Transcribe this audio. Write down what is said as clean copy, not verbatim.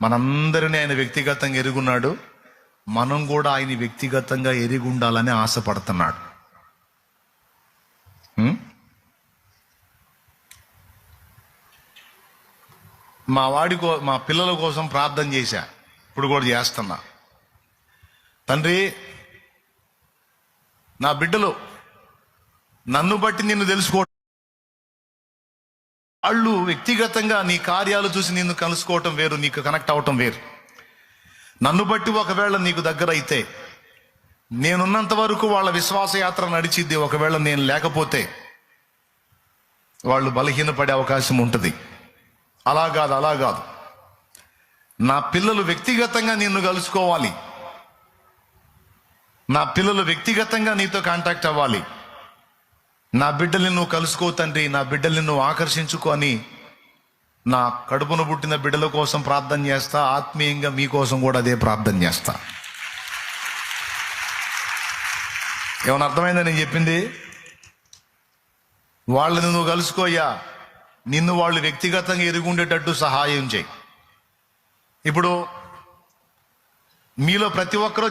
మనందరినీ ఆయన వ్యక్తిగతంగా ఎరుగున్నాడు. మనం కూడా ఆయన వ్యక్తిగతంగా ఎరిగి ఉండాలని ఆశపడుతున్నాడు. మా పిల్లల కోసం ప్రార్థన చేశా, ఇప్పుడు కూడా చేస్తున్నా. తండ్రి, నా బిడ్డలు నన్ను బట్టి నిన్ను తెలుసుకోవటం, వాళ్ళు వ్యక్తిగతంగా నీ కార్యాలు చూసి నిన్ను కలుసుకోవటం వేరు, నీకు కనెక్ట్ అవటం వేరు. నన్ను బట్టి ఒకవేళ నీకు దగ్గర అయితే, నేనున్నంత వరకు వాళ్ళ విశ్వాసయాత్ర నడిచిద్ది. ఒకవేళ నేను లేకపోతే వాళ్ళు బలహీనపడే అవకాశం ఉంటుంది. అలా కాదు. నా పిల్లలు వ్యక్తిగతంగా నిన్ను కలుసుకోవాలి, నా పిల్లలు వ్యక్తిగతంగా నీతో కాంటాక్ట్ అవ్వాలి. నా బిడ్డల్ని నువ్వు కలుసుకో తండ్రి, నా బిడ్డల్ని నువ్వు ఆకర్షించుకొని నా కడుపున పుట్టిన బిడ్డల కోసం ప్రార్థన చేస్తా. ఆత్మీయంగా మీకోసం కూడా అదే ప్రార్థన చేస్తా. ఏమైనా అర్థమైందా నేను చెప్పింది? వాళ్ళని నువ్వు కలుసుకోయ్యా, నిన్ను వాళ్ళు వ్యక్తిగతంగా ఎరుగుండేటట్టు సహాయం చేయి. ఇప్పుడు మీలో ప్రతి ఒక్కరూ